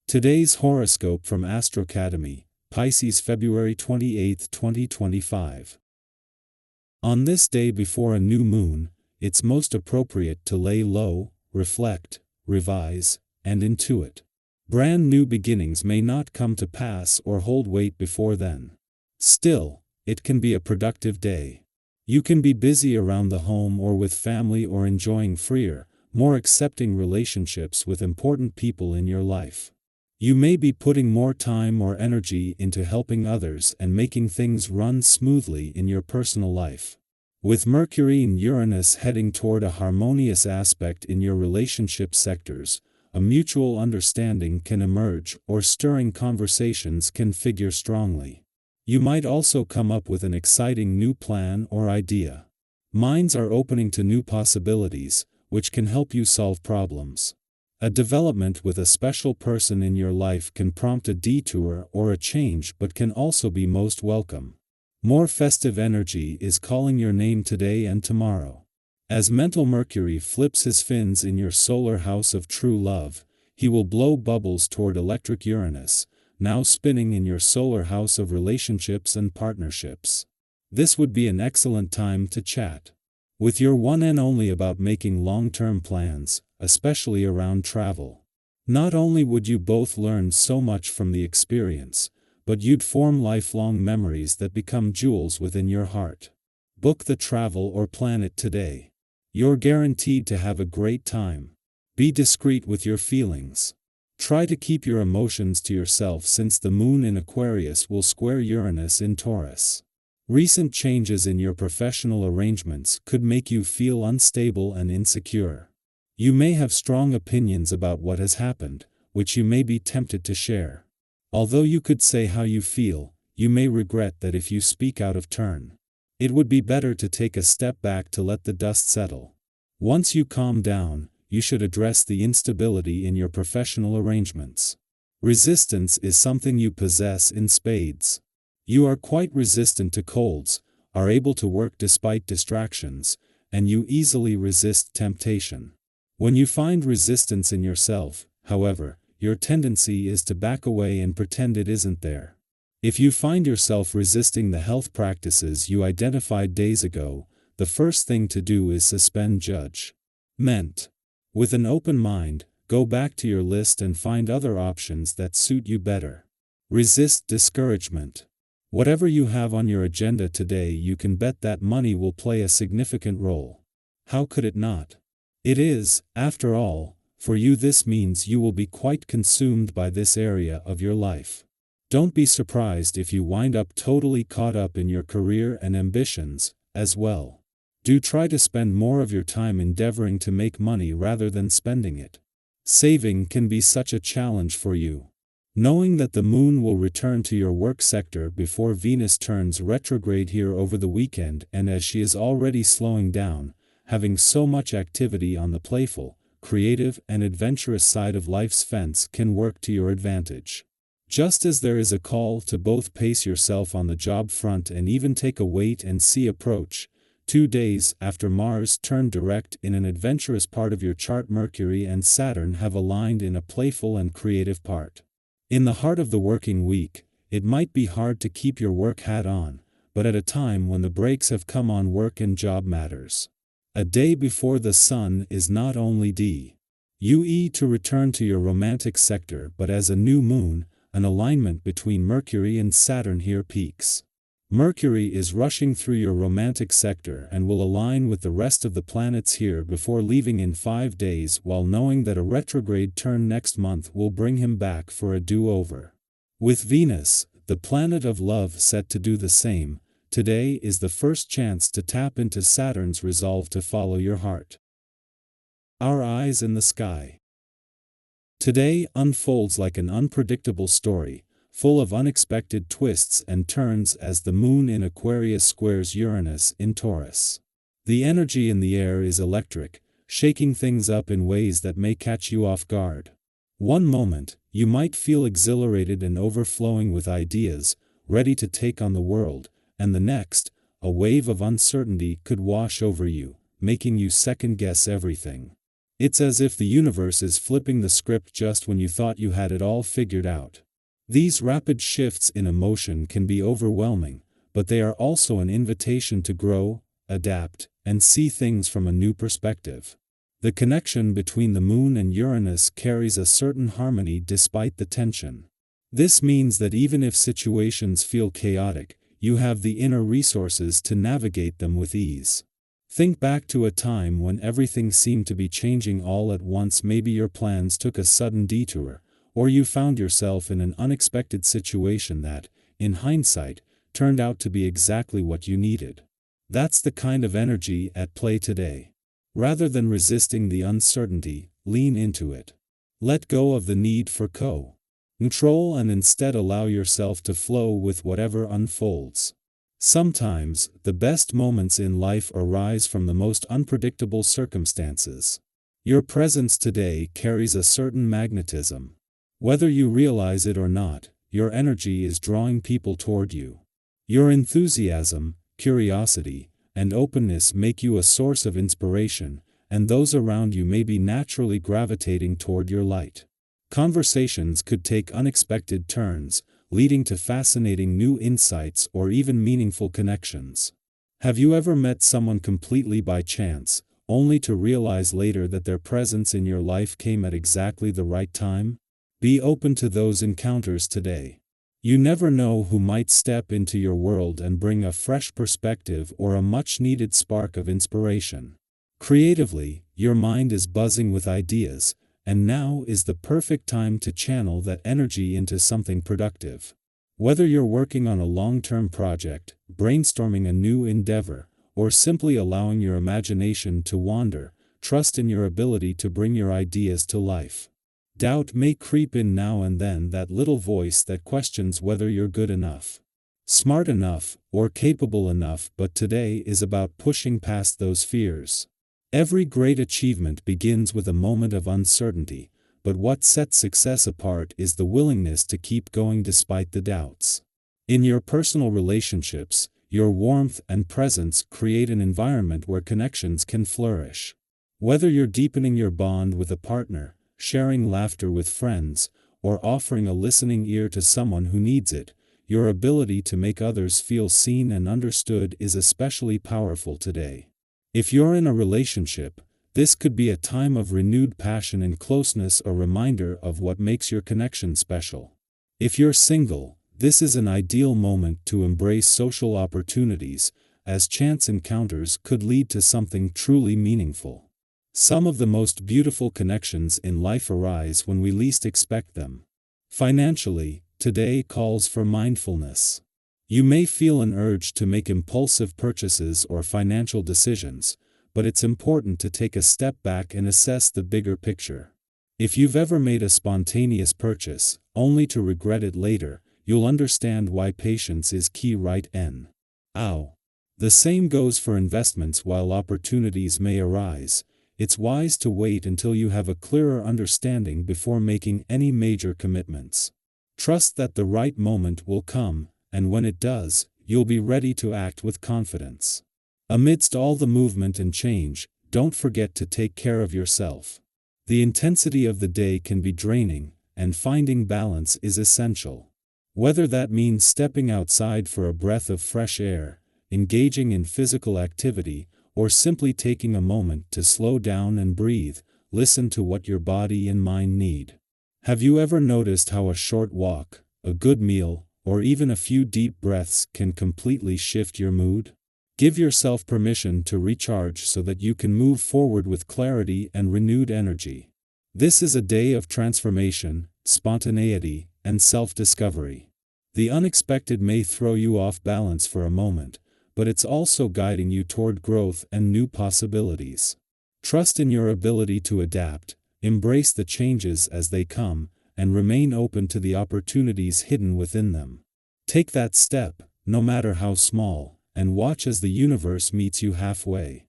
Today's horoscope from Astrocademy, Pisces February 28, 2025. On this day before a new moon, it's most appropriate to lay low, reflect, revise, and intuit. Brand new beginnings may not come to pass or hold weight before then. Still, it can be a productive day. You can be busy around the home or with family or enjoying freer, more accepting relationships with important people in your life. You may be putting more time or energy into helping others and making things run smoothly in your personal life. With Mercury and Uranus heading toward a harmonious aspect in your relationship sectors, a mutual understanding can emerge or stirring conversations can figure strongly. You might also come up with an exciting new plan or idea. Minds are opening to new possibilities, which can help you solve problems. A development with a special person in your life can prompt a detour or a change but can also be most welcome. More festive energy is calling your name today and tomorrow. As mental Mercury flips his fins in your solar house of true love, he will blow bubbles toward electric Uranus, now spinning in your solar house of relationships and partnerships. This would be an excellent time to chat with your one and only about making long-term plans, especially around travel. Not only would you both learn so much from the experience, but you'd form lifelong memories that become jewels within your heart. Book the travel or plan it today. You're guaranteed to have a great time. Be discreet with your feelings. Try to keep your emotions to yourself since the moon in Aquarius will square Uranus in Taurus. Recent changes in your professional arrangements could make you feel unstable and insecure. You may have strong opinions about what has happened, which you may be tempted to share. Although you could say how you feel, you may regret that if you speak out of turn. It would be better to take a step back to let the dust settle. Once you calm down, you should address the instability in your professional arrangements. Resistance is something you possess in spades. You are quite resistant to colds, are able to work despite distractions, and you easily resist temptation. When you find resistance in yourself, however, your tendency is to back away and pretend it isn't there. If you find yourself resisting the health practices you identified days ago, the first thing to do is suspend judgment. With an open mind, go back to your list and find other options that suit you better. Resist discouragement. Whatever you have on your agenda today, you can bet that money will play a significant role. How could it not? It is, after all, for you. This means you will be quite consumed by this area of your life. Don't be surprised if you wind up totally caught up in your career and ambitions, as well. Do try to spend more of your time endeavoring to make money rather than spending it. Saving can be such a challenge for you. Knowing that the moon will return to your work sector before Venus turns retrograde here over the weekend, and as she is already slowing down, having so much activity on the playful, creative and adventurous side of life's fence can work to your advantage. Just as there is a call to both pace yourself on the job front and even take a wait-and-see approach, 2 days after Mars turned direct in an adventurous part of your chart, Mercury and Saturn have aligned in a playful and creative part. In the heart of the working week, it might be hard to keep your work hat on, but at a time when the brakes have come on work and job matters. A day before the sun is not only due to return to your romantic sector, but as a new moon, an alignment between Mercury and Saturn here peaks. Mercury is rushing through your romantic sector and will align with the rest of the planets here before leaving in 5 days, while knowing that a retrograde turn next month will bring him back for a do-over. With Venus, the planet of love, set to do the same, today is the first chance to tap into Saturn's resolve to follow your heart. Our eyes in the sky. Today unfolds like an unpredictable story, full of unexpected twists and turns as the moon in Aquarius squares Uranus in Taurus. The energy in the air is electric, shaking things up in ways that may catch you off guard. One moment, you might feel exhilarated and overflowing with ideas, ready to take on the world, and the next, a wave of uncertainty could wash over you, making you second-guess everything. It's as if the universe is flipping the script just when you thought you had it all figured out. These rapid shifts in emotion can be overwhelming, but they are also an invitation to grow, adapt, and see things from a new perspective. The connection between the Moon and Uranus carries a certain harmony despite the tension. This means that even if situations feel chaotic, you have the inner resources to navigate them with ease. Think back to a time when everything seemed to be changing all at once. Maybe your plans took a sudden detour, or you found yourself in an unexpected situation that, in hindsight, turned out to be exactly what you needed. That's the kind of energy at play today. Rather than resisting the uncertainty, lean into it. Let go of the need for control and instead allow yourself to flow with whatever unfolds. Sometimes, the best moments in life arise from the most unpredictable circumstances. Your presence today carries a certain magnetism. Whether you realize it or not, your energy is drawing people toward you. Your enthusiasm, curiosity, and openness make you a source of inspiration, and those around you may be naturally gravitating toward your light. Conversations could take unexpected turns, leading to fascinating new insights or even meaningful connections. Have you ever met someone completely by chance, only to realize later that their presence in your life came at exactly the right time? Be open to those encounters today. You never know who might step into your world and bring a fresh perspective or a much-needed spark of inspiration. Creatively, your mind is buzzing with ideas, and now is the perfect time to channel that energy into something productive. Whether you're working on a long-term project, brainstorming a new endeavor, or simply allowing your imagination to wander, trust in your ability to bring your ideas to life. Doubt may creep in now and then, that little voice that questions whether you're good enough, smart enough, or capable enough, but today is about pushing past those fears. Every great achievement begins with a moment of uncertainty, but what sets success apart is the willingness to keep going despite the doubts. In your personal relationships, your warmth and presence create an environment where connections can flourish. Whether you're deepening your bond with a partner, sharing laughter with friends, or offering a listening ear to someone who needs it, your ability to make others feel seen and understood is especially powerful today. If you're in a relationship, this could be a time of renewed passion and closeness, a reminder of what makes your connection special. If you're single, this is an ideal moment to embrace social opportunities, as chance encounters could lead to something truly meaningful. Some of the most beautiful connections in life arise when we least expect them. Financially, today calls for mindfulness. You may feel an urge to make impulsive purchases or financial decisions, but it's important to take a step back and assess the bigger picture. If you've ever made a spontaneous purchase, only to regret it later, you'll understand why patience is key. Right now. The same goes for investments. While opportunities may arise, it's wise to wait until you have a clearer understanding before making any major commitments. Trust that the right moment will come, and when it does, you'll be ready to act with confidence. Amidst all the movement and change, don't forget to take care of yourself. The intensity of the day can be draining, and finding balance is essential. Whether that means stepping outside for a breath of fresh air, engaging in physical activity, or simply taking a moment to slow down and breathe, listen to what your body and mind need. Have you ever noticed how a short walk, a good meal, or even a few deep breaths can completely shift your mood? Give yourself permission to recharge so that you can move forward with clarity and renewed energy. This is a day of transformation, spontaneity, and self-discovery. The unexpected may throw you off balance for a moment, but it's also guiding you toward growth and new possibilities. Trust in your ability to adapt, embrace the changes as they come, and remain open to the opportunities hidden within them. Take that step, no matter how small, and watch as the universe meets you halfway.